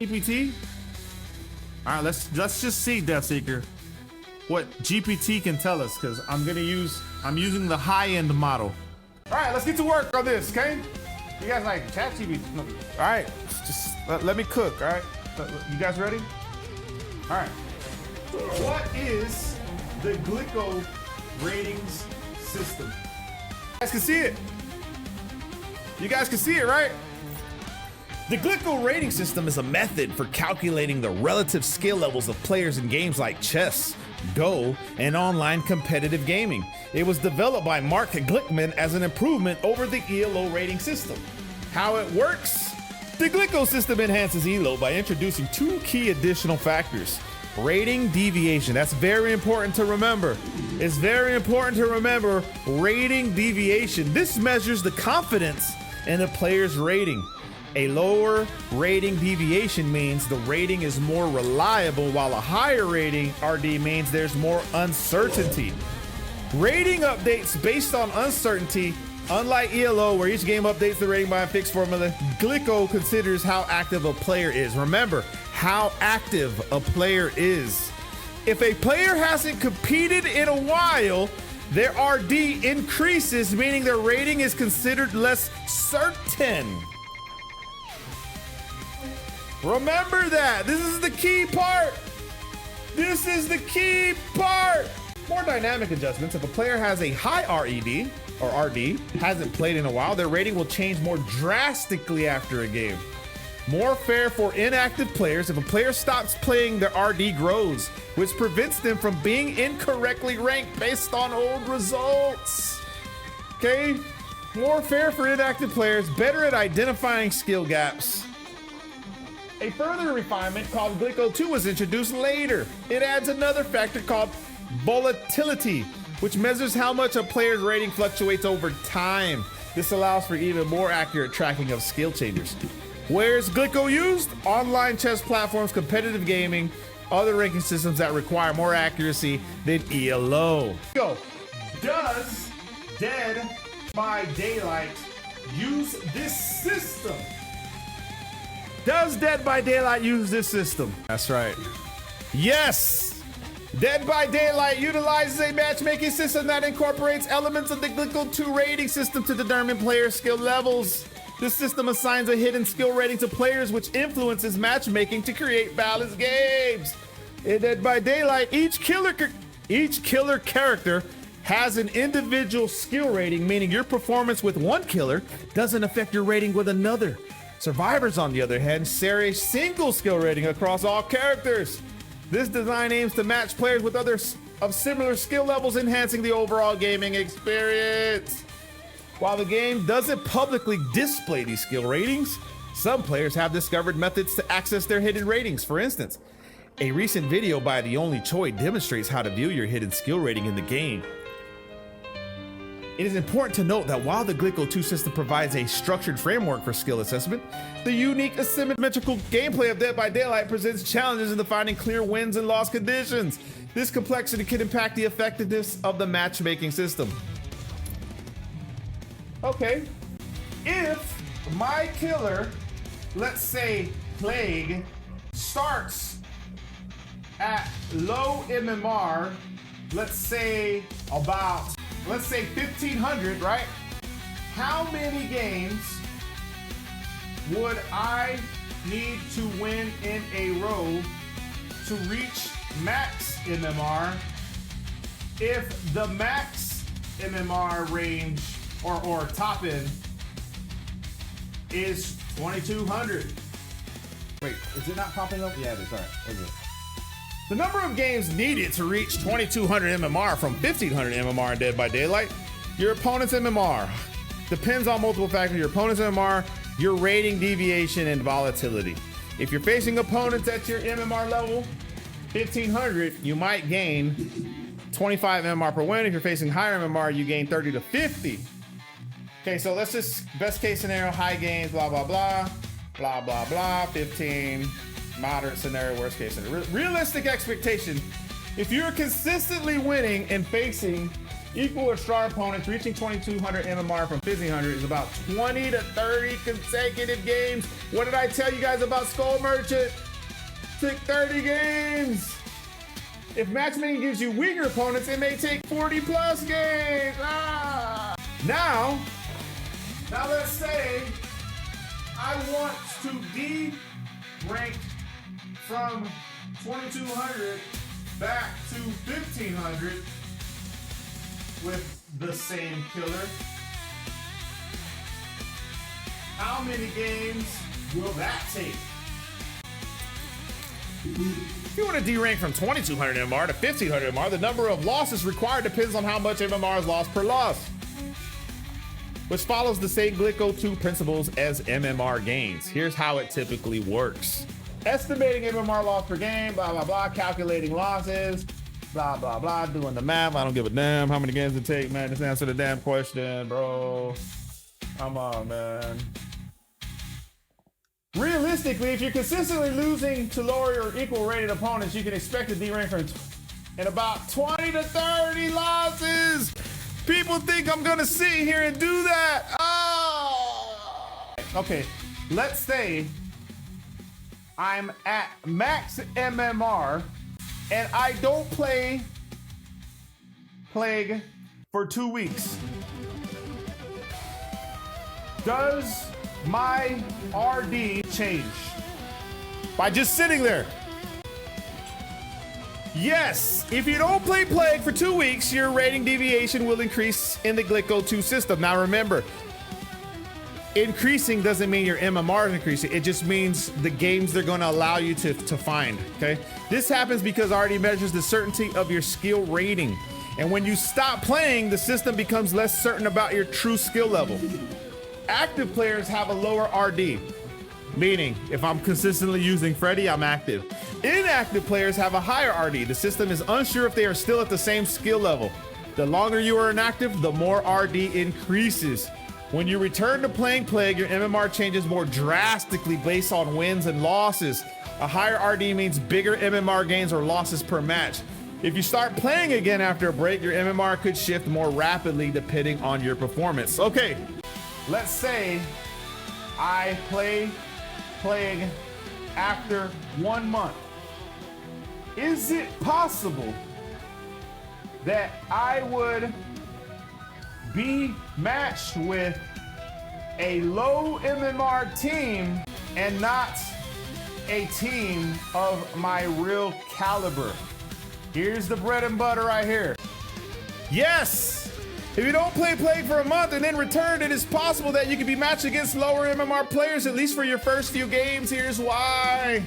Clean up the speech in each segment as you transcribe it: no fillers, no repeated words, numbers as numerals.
GPT? All right, let's just see, Death Seeker, what GPT can tell us, because I'm using the high-end model. All right, let's get to work on this, okay? You guys like chat GPT? No. All right, just let me cook, all right? You guys ready? All right. What is the Glicko ratings system? You guys can see it. You guys can see it, right? The Glicko rating system is a method for calculating the relative skill levels of players in games like chess, Go, and online competitive gaming. It was developed by Mark Glickman as an improvement over the ELO rating system. How it works? The Glicko system enhances ELO by introducing two key additional factors. Rating deviation, that's very important to remember. It's very important to remember rating deviation. This measures the confidence in the player's rating. A lower rating deviation means the rating is more reliable, while a higher rating RD means there's more uncertainty. Rating updates based on uncertainty. Unlike ELO, where each game updates the rating by a fixed formula, Glicko considers how active a player is. Remember, how active a player is. If a player hasn't competed in a while, their RD increases, meaning their rating is considered less certain. Remember that. This is the key part. This is the key part. More dynamic adjustments. If a player has a high RED or RD, hasn't played in a while, their rating will change more drastically after a game. More fair for inactive players. If a player stops playing, their RD grows, which prevents them from being incorrectly ranked based on old results. Okay? More fair for inactive players, better at identifying skill gaps. A further refinement called Glicko 2 was introduced later. It adds another factor called volatility, which measures how much a player's rating fluctuates over time. This allows for even more accurate tracking of skill changes. Where is Glicko used? Online chess platforms, competitive gaming, other ranking systems that require more accuracy than ELO. Go. Does Dead by Daylight use this system? Does Dead by Daylight use this system? That's right. Yes! Dead by Daylight utilizes a matchmaking system that incorporates elements of the Glicko 2 rating system to determine player skill levels. This system assigns a hidden skill rating to players, which influences matchmaking to create balanced games. In Dead by Daylight, each killer character has an individual skill rating, meaning your performance with one killer doesn't affect your rating with another. Survivors, on the other hand, share a single skill rating across all characters. This design aims to match players with others of similar skill levels, enhancing the overall gaming experience. While the game doesn't publicly display these skill ratings, some players have discovered methods to access their hidden ratings. For instance, a recent video by The Only Choi demonstrates how to view your hidden skill rating in the game. It is important to note that while the Glicko 2 system provides a structured framework for skill assessment, the unique asymmetrical gameplay of Dead by Daylight presents challenges in defining clear wins and loss conditions. This complexity can impact the effectiveness of the matchmaking system. Okay, if my killer, let's say Plague, starts at low MMR, let's say 1500, right? How many games would I need to win in a row to reach max MMR if the max MMR range or top end is 2200? Wait, is it not popping up? Yeah, it is. All right. Okay. The number of games needed to reach 2200 MMR from 1500 MMR in Dead by Daylight. Your opponent's MMR depends on multiple factors. Your opponent's MMR, your rating deviation, and volatility. If you're facing opponents at your MMR level, 1500, you might gain 25 MMR per win. If you're facing higher MMR, you gain 30 to 50. Okay, so let's just, best case scenario, high gains, blah, blah, blah, blah, blah, blah, 15. Moderate scenario, worst case scenario. Realistic expectation, if you're consistently winning and facing equal or star opponents reaching 2200 MMR from 1500 is about 20 to 30 consecutive games. What did I tell you guys about Skull Merchant? Took 30 games. If matchmaking gives you weaker opponents, it may take 40 plus games. Now let's say I want to de-rank from 2200 back to 1500 with the same killer. How many games will that take? If you want to de-rank from 2200 MMR to 1500 MMR, the number of losses required depends on how much MMR is lost per loss, which follows the same Glicko 2 principles as MMR gains. Here's how it typically works. Estimating MMR loss per game, blah, blah, blah, calculating losses, blah, blah, blah, doing the math. I don't give a damn how many games it take, man. Just answer the damn question, bro. Come on, man. Realistically, if you're consistently losing to lower or equal rated opponents, you can expect to de-rank from in about 20 to 30 losses. People think I'm gonna sit here and do that. Oh! Okay, let's say I'm at max MMR and I don't play Plague for 2 weeks. Does my RD change by just sitting there? Yes, if you don't play Plague for 2 weeks, your rating deviation will increase in the Glicko 2 system. Now remember, increasing doesn't mean your MMR is increasing. It just means the games they're going to allow you to find, okay? This happens because RD measures the certainty of your skill rating. And when you stop playing, the system becomes less certain about your true skill level. Active players have a lower RD, meaning if I'm consistently using Freddy, I'm active. Inactive players have a higher RD. The system is unsure if they are still at the same skill level. The longer you are inactive, the more RD increases. When you return to playing Plague, your MMR changes more drastically based on wins and losses. A higher RD means bigger MMR gains or losses per match. If you start playing again after a break, your MMR could shift more rapidly depending on your performance. Okay, let's say I play Plague after 1 month. Is it possible that I would be matched with a low MMR team and not a team of my real caliber? Here's the bread and butter right here. Yes! If you don't play Plague for a month and then return, it is possible that you can be matched against lower MMR players, at least for your first few games. Here's why.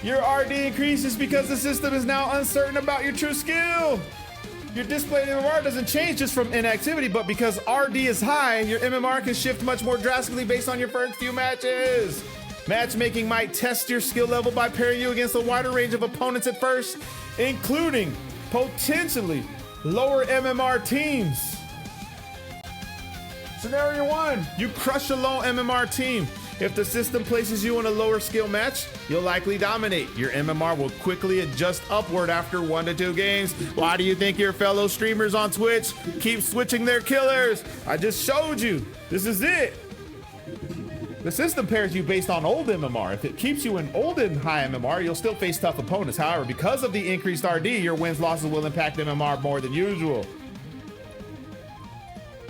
Your RD increases because the system is now uncertain about your true skill. Your displayed MMR doesn't change just from inactivity, but because RD is high, your MMR can shift much more drastically based on your first few matches. Matchmaking might test your skill level by pairing you against a wider range of opponents at first, including potentially lower MMR teams. Scenario 1, you crush a low MMR team. If the system places you in a lower skill match, you'll likely dominate. Your MMR will quickly adjust upward after 1 to 2 games. Why do you think your fellow streamers on Twitch keep switching their killers? I just showed you. This is it. The system pairs you based on old MMR. If it keeps you in old and high MMR, you'll still face tough opponents. However, because of the increased RD, your wins losses will impact MMR more than usual.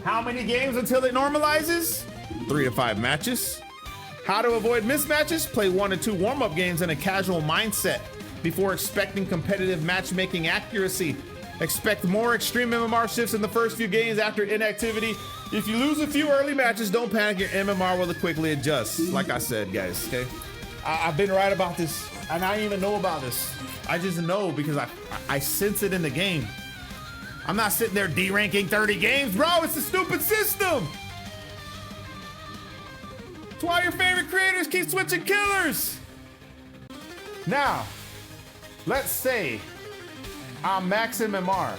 How many games until it normalizes? 3 to 5 matches. How to avoid mismatches? Play 1 to 2 warm-up games in a casual mindset before expecting competitive matchmaking accuracy. Expect more extreme MMR shifts in the first few games after inactivity. If you lose a few early matches, don't panic. Your MMR will quickly adjust. Like I said, guys, okay? I've been right about this, and I didn't even know about this. I just know because I sense it in the game. I'm not sitting there deranking 30 games, bro. It's a stupid system. That's why your favorite creators keep switching killers. Now, let's say I'm max MMR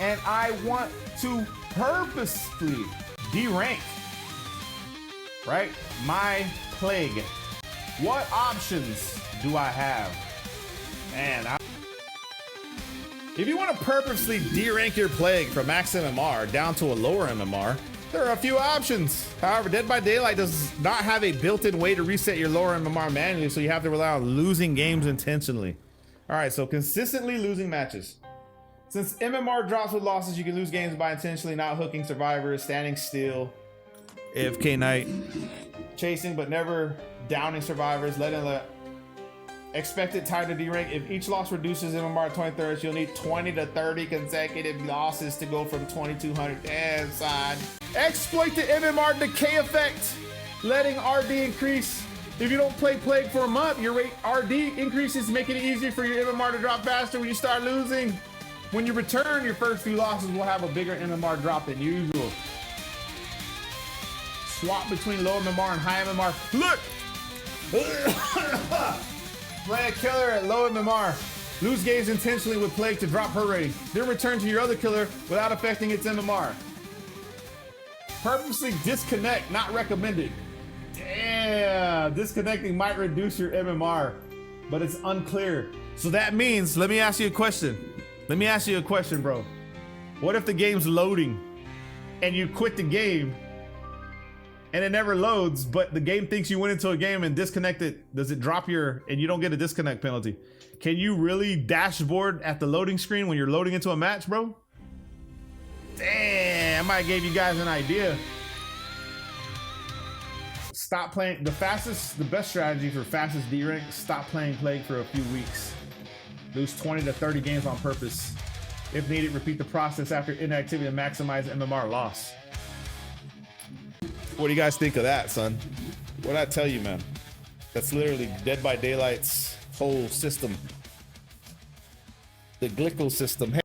and I want to purposely derank, right? My Plague. What options do I have? Man, If you want to purposely derank your plague from max MMR down to a lower MMR, there are a few options. However, Dead by Daylight does not have a built-in way to reset your lower MMR manually, so you have to rely on losing games intentionally. All right, so consistently losing matches. Since MMR drops with losses, you can lose games by intentionally not hooking survivors, standing still, AFK night, chasing but never downing survivors, letting the expected time to derank. If each loss reduces MMR 23rds, you'll need 20 to 30 consecutive losses to go from 2200. Damn, son. Exploit the MMR decay effect, letting RD increase. If you don't play Plague for a month, your rate RD increases, making it easier for your MMR to drop faster when you start losing. When you return, your first few losses will have a bigger MMR drop than usual. Swap between low MMR and high MMR. Look! Play a killer at low MMR. Lose games intentionally with Plague to drop her rating. Then return to your other killer without affecting its MMR. Purposely disconnect, not recommended. Damn, disconnecting might reduce your MMR, but it's unclear. So that means, let me ask you a question. Let me ask you a question, bro. What if the game's loading and you quit the game and it never loads, but the game thinks you went into a game and disconnected? Does it drop your, and you don't get a disconnect penalty? Can you really dashboard at the loading screen when you're loading into a match, bro? Damn, I might gave you guys an idea. Stop playing, the best strategy for fastest derank, stop playing Plague for a few weeks. Lose 20 to 30 games on purpose. If needed, repeat the process after inactivity to maximize MMR loss. What do you guys think of that, son? What'd I tell you, man? That's literally Dead by Daylight's whole system. The Glicko system. Hey,